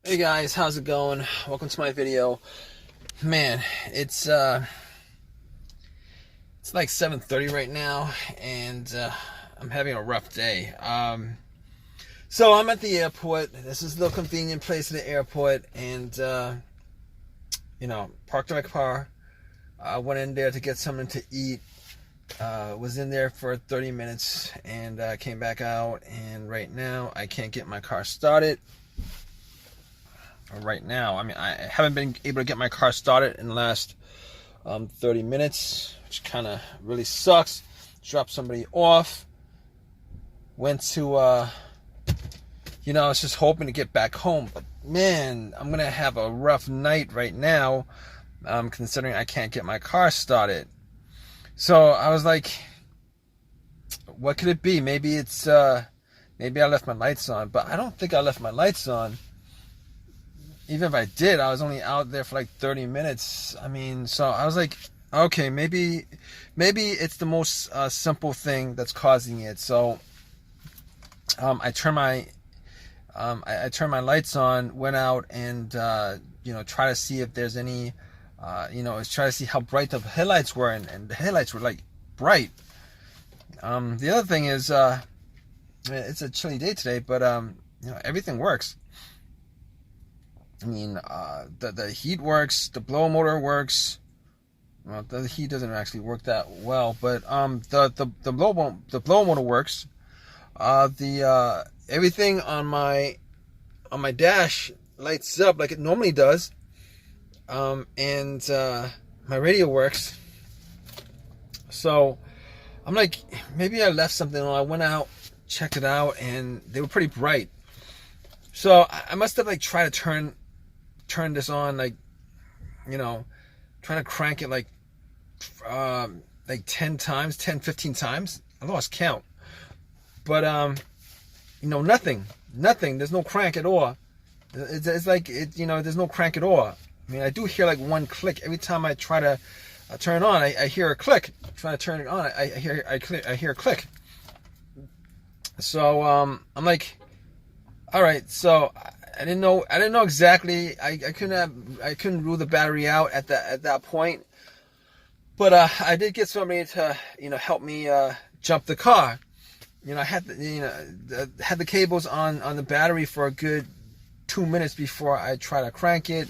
Hey guys, how's it going? Welcome to my video. Man, it's like 7:30 right now, and I'm having a rough day. So I'm at the airport. This is the convenient place at the airport, and parked my car. I went in there to get something to eat. Was in there for 30 minutes, and came back out. And right now, I can't get my car started. Right now, I mean, I haven't been able to get my car started in the last 30 minutes, which kind of really sucks. Dropped somebody off. Went to, I was just hoping to get back home. But man, I'm going to have a rough night right now, considering I can't get my car started. So I was like, what could it be? Maybe maybe I left my lights on, but I don't think I left my lights on. Even if I did, I was only out there for like 30 minutes. I mean, so I was like, okay, maybe it's the most simple thing that's causing it. So I turned my lights on, went out, and try to see if there's any, try to see how bright the headlights were, and the headlights were like bright. The other thing is, it's a chilly day today, but everything works. I mean, the heat works, the blower motor works. Well, the heat doesn't actually work that well, but the blower motor works. Everything on my dash lights up like it normally does. And my radio works. So I'm like, maybe I left something on. I went out, checked it out, and they were pretty bright. So I must have like tried to turn this on, like, trying to crank it like 10 times, 10, 15 times. I lost count. But nothing. There's no crank at all. It's like there's no crank at all. I mean, I do hear like one click every time I try to turn it on. I hear a click. Trying to turn it on, I hear a click. So I'm like, all right. So I didn't know exactly. I couldn't rule the battery out at that point. But I did get somebody to help me jump the car. I had had the cables on the battery for a good 2 minutes before I try to crank it.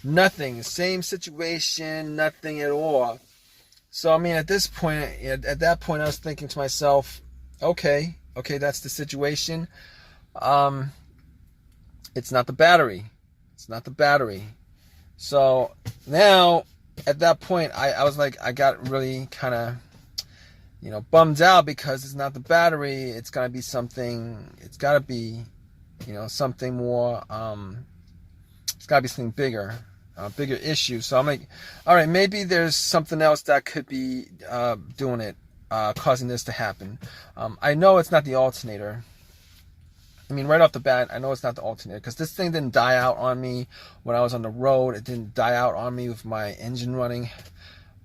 Nothing. Same situation. Nothing at all. So I mean, at that point, I was thinking to myself, okay, that's the situation. It's not the battery. So now, at that point, I was like, I got really kind of, bummed out because it's not the battery. It's got to be something. It's got to be, something more. It's got to be something bigger, bigger issue. So I'm like, all right, maybe there's something else that could be doing it, causing this to happen. I know it's not the alternator. I mean, right off the bat, I know it's not the alternator because this thing didn't die out on me when I was on the road. It didn't die out on me with my engine running.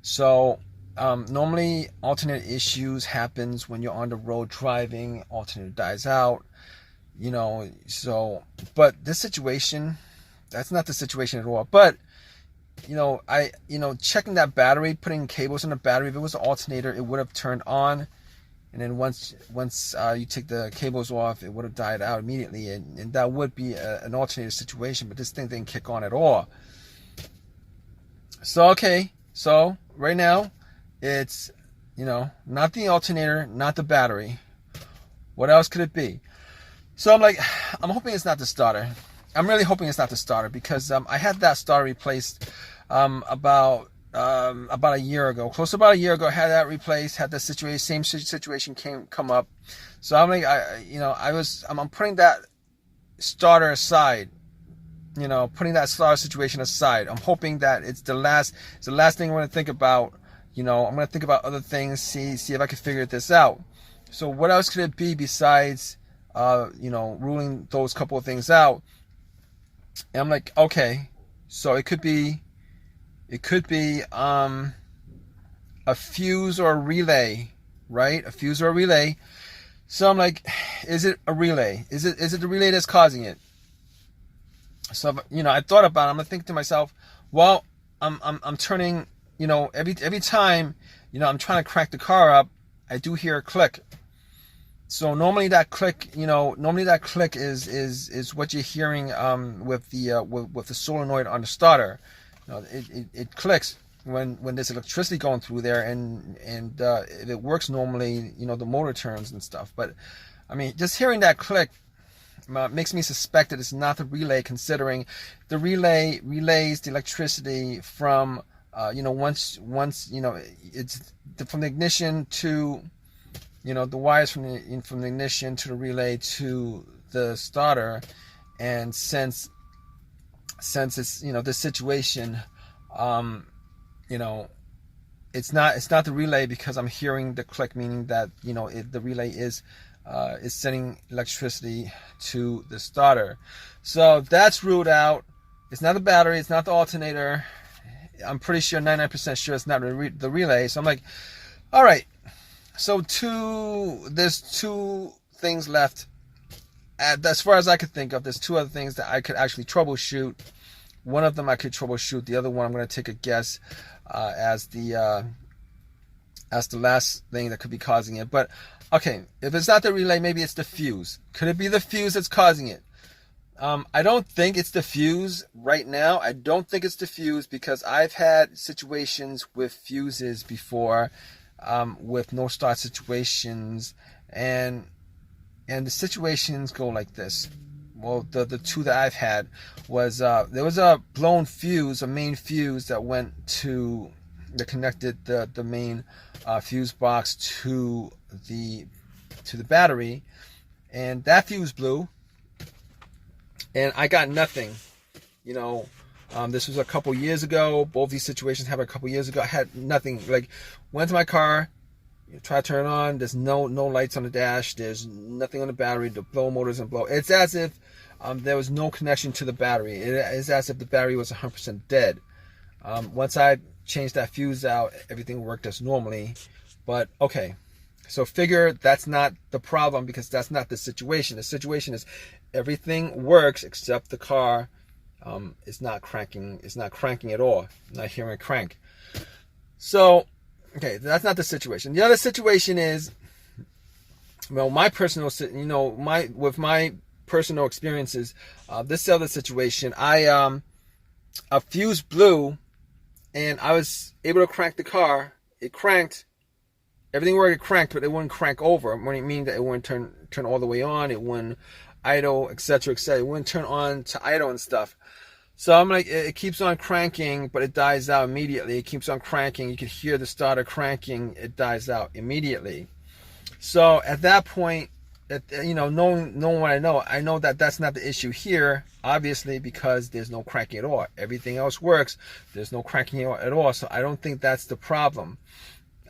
So normally alternator issues happens when you're on the road driving. Alternator dies out, So, but this situation, that's not the situation at all. But checking that battery, putting cables in the battery. If it was an alternator, it would have turned on. And then once you take the cables off, it would have died out immediately, and that would be an alternator situation. But this thing didn't kick on at all. So so right now, it's not the alternator, not the battery. What else could it be? So I'm like, I'm hoping it's not the starter. I'm really hoping it's not the starter because I had that starter replaced about a year ago, close to about a year ago. I had that replaced, had the same situation come up. So I'm like, I'm putting that starter aside, putting that starter situation aside. I'm hoping that it's the last thing I'm going to think about. I'm going to think about other things, see if I can figure this out. So what else could it be besides, ruling those couple of things out? And I'm like, okay, so it could be a fuse or a relay, right? A fuse or a relay. So I'm like, is it a relay? Is it the relay that's causing it? So, I thought about it. I'm thinking to myself, well, I'm turning, every time, I'm trying to crank the car up, I do hear a click. So normally that click, is what you're hearing with the solenoid on the starter. It clicks when there's electricity going through there, and if it works normally, the motor turns and stuff. But I mean, just hearing that click makes me suspect that it's not the relay, considering the relay relays the electricity from once it's from the ignition to the wires from the ignition to the relay to the starter. And since it's this situation, it's not the relay, because I'm hearing the click, meaning that the relay is sending electricity to the starter. So that's ruled out. It's not the battery, it's not the alternator. I'm pretty sure, 99% sure it's not the relay. So I'm like, all right, so there's two things left. As far as I could think of, there's two other things that I could actually troubleshoot. One of them I could troubleshoot. The other one I'm going to take a guess as the last thing that could be causing it. But okay, if it's not the relay, maybe it's the fuse. Could it be the fuse that's causing it? I don't think it's the fuse right now. I don't think it's the fuse, because I've had situations with fuses before, with no start situations, and the situations go like this. Well, the two that I've had was there was a blown fuse, a main fuse that connected the main fuse box to the battery, and that fuse blew, and I got nothing. This was a couple years ago. Both these situations happened a couple years ago. I had nothing. Like, went to my car, try to turn it on. There's no lights on the dash. There's nothing on the battery. The blow motor doesn't blow. It's as if there was no connection to the battery. It's as if the battery was 100% dead. Once I changed that fuse out, everything worked as normally. But okay, so figure that's not the problem, because that's not the situation. The situation is everything works except the car is not cranking. It's not cranking at all. I'm not hearing a crank. So, okay, that's not the situation. The other situation is, well, my personal, with my personal experiences, this other situation, a fuse blew, and I was able to crank the car. It cranked. Everything worked, it cranked, but it wouldn't crank over. It wouldn't mean that it wouldn't turn all the way on. It wouldn't idle, etc., etc. It wouldn't turn on to idle and stuff. So I'm like, it keeps on cranking, but it dies out immediately. It keeps on cranking. You can hear the starter cranking. It dies out immediately. So at that point, knowing what I know that that's not the issue here, obviously, because there's no cranking at all. Everything else works. There's no cranking at all. So I don't think that's the problem.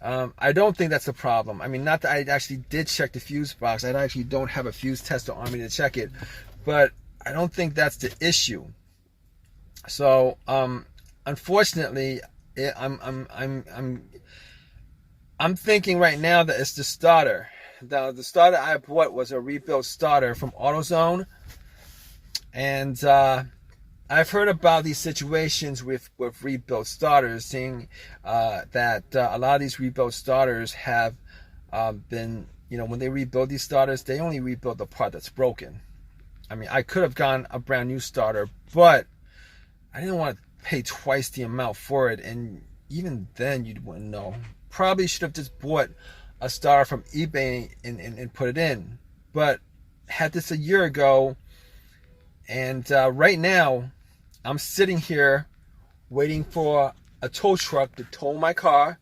I don't think that's the problem. I mean, not that I actually did check the fuse box. I actually don't have a fuse tester on me to check it, but I don't think that's the issue. So, unfortunately, I'm thinking right now that it's the starter. The starter I bought was a rebuilt starter from AutoZone, and I've heard about these situations with rebuilt starters, saying that a lot of these rebuilt starters have been, when they rebuild these starters, they only rebuild the part that's broken. I mean, I could have gotten a brand new starter, but I didn't want to pay twice the amount for it, and even then you wouldn't know. Probably should have just bought a starter from eBay and put it in. But had this a year ago, and right now I'm sitting here waiting for a tow truck to tow my car.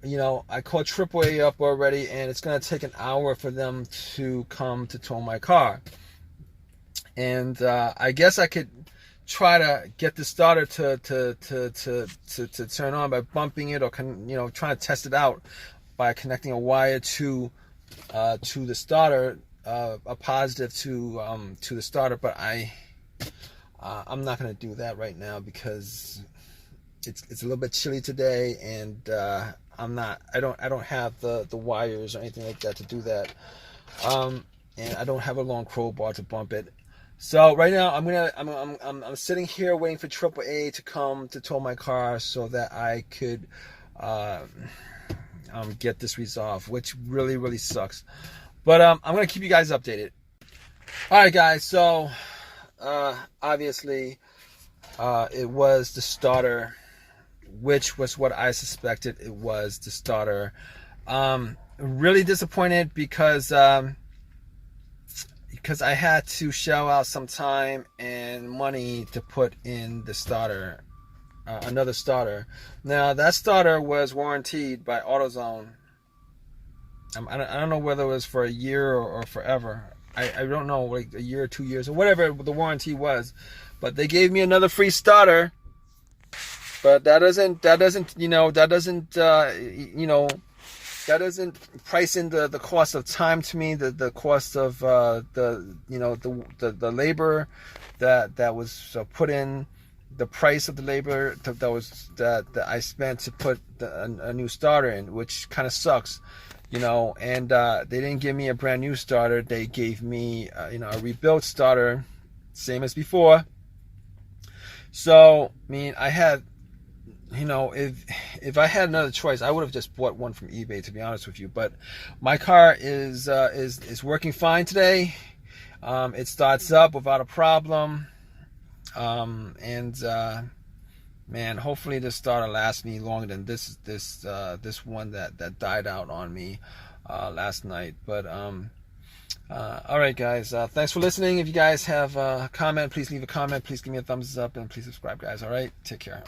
I called AAA up already, and it's going to take an hour for them to come to tow my car. And I guess I could try to get the starter to turn on by bumping it, or trying to test it out by connecting a wire to the starter, a positive to the starter. But I'm not going to do that right now, because it's a little bit chilly today, and I don't have the wires or anything like that to do that, and I don't have a long crowbar to bump it. So right now I'm sitting here waiting for AAA to come to tow my car so that I could get this resolved, which really sucks. But I'm gonna keep you guys updated. All right, guys. So obviously it was the starter, which was what I suspected. It was the starter. Really disappointed because I had to shell out some time and money to put in the starter, another starter. Now that starter was warranted by AutoZone. I don't know whether it was for a year or forever. I don't know, like a year or 2 years or whatever the warranty was, but they gave me another free starter. But that doesn't price in the cost of time to me, the cost of the labor that was put in, the price of the labor that I spent to put a new starter in, which kind of sucks, and they didn't give me a brand new starter. They gave me a rebuilt starter, same as before. So I mean, I had, if I had another choice, I would have just bought one from eBay, to be honest with you. But my car is working fine today. It starts up without a problem, man, hopefully this starter lasts me longer than this one that died out on me last night. But all right, guys, thanks for listening. If you guys have a comment, please leave a comment. Please give me a thumbs up and please subscribe, guys. All right, take care.